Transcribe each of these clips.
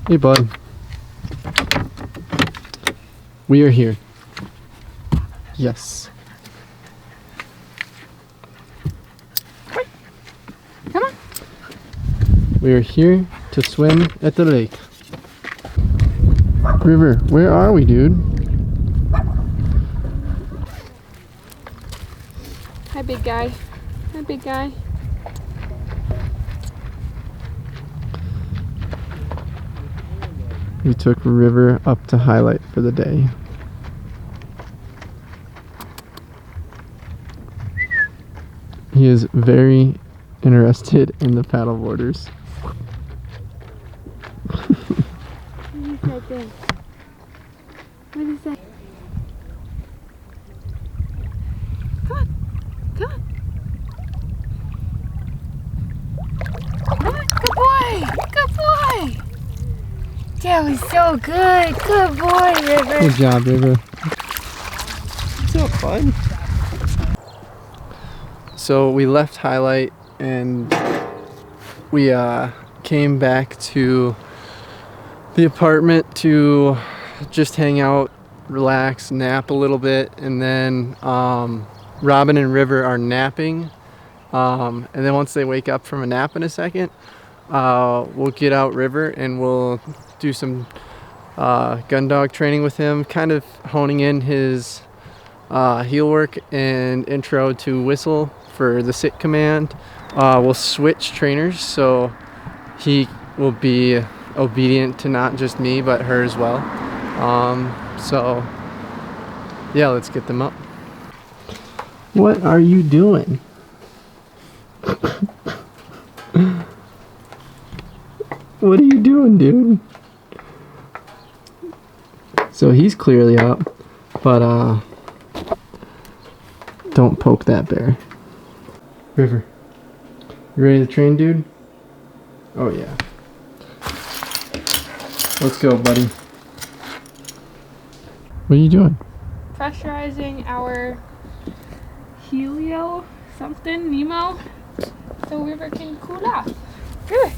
Hey, bud. We are here. Yes. Come on. We are here to swim at the lake. River, where are we, dude? Hi, big guy. Hi, big guy. We took River up to highlight for the day. He is very interested in the paddle boarders. What is that thing? What is that? Come on. Come on. Come on. Good boy. Good boy. That was so good. Good boy, River. Good job, River. It's so fun. So we left highlight and we came back to the apartment to just hang out, relax, nap a little bit, and then Robin and River are napping, and then once they wake up from a nap in a second, we'll get out River and we'll do some gun dog training with him, kind of honing in his heel work and intro to whistle for the sit command. We'll switch trainers, so he will be obedient to not just me but her as well. So yeah, let's get them up. What are you doing? What are you doing, dude? So he's clearly up, but don't poke that bear. River, you ready to train, dude? Oh yeah. Let's go, buddy. What are you doing? Pressurizing our Helio something, Nemo, so River can cool off. River.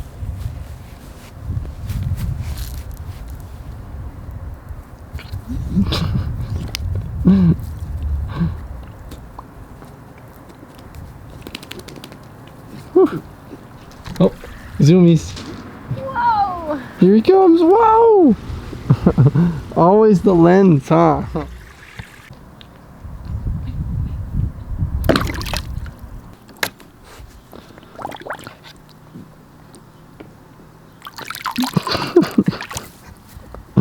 Oh, zoomies. Whoa! Here he comes. Whoa! Always the lens, huh?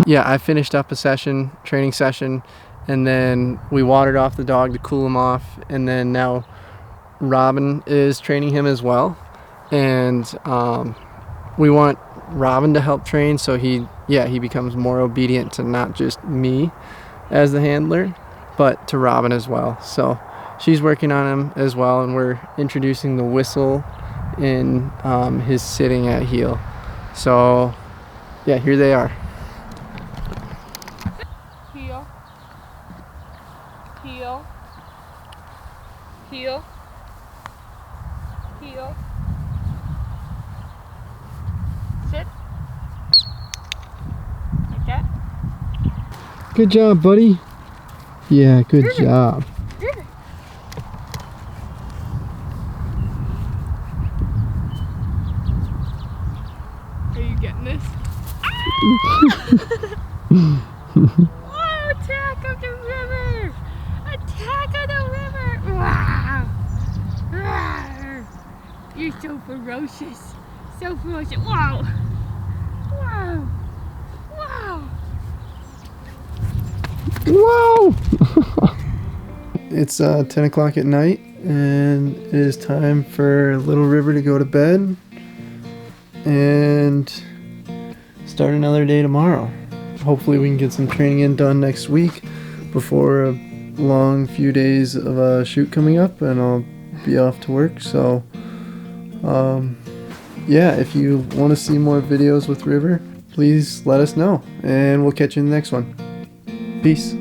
Yeah, I finished up a session, training session, and then we watered off the dog to cool him off, and then now Robin is training him as well, and we want Robin to help train, so he becomes more obedient to not just me as the handler, but to Robin as well. So she's working on him as well, and we're introducing the whistle in his sitting at heel. So yeah, here they are. Heel. Heel. Heel. Heel. Sit. Like that. Good job, buddy. Yeah, good job. River. Are you getting this? Oh, attack of the river! Attack of the river! Wow! Rawr. You're so ferocious. So ferocious. Wow! Wow! Wow! Whoa! It's 10 o'clock at night, and it is time for little River to go to bed and start another day tomorrow. Hopefully we can get some training in done next week before a long few days of a shoot coming up, and I'll be off to work. So yeah, if you want to see more videos with River, please let us know, and we'll catch you in the next one. Peace.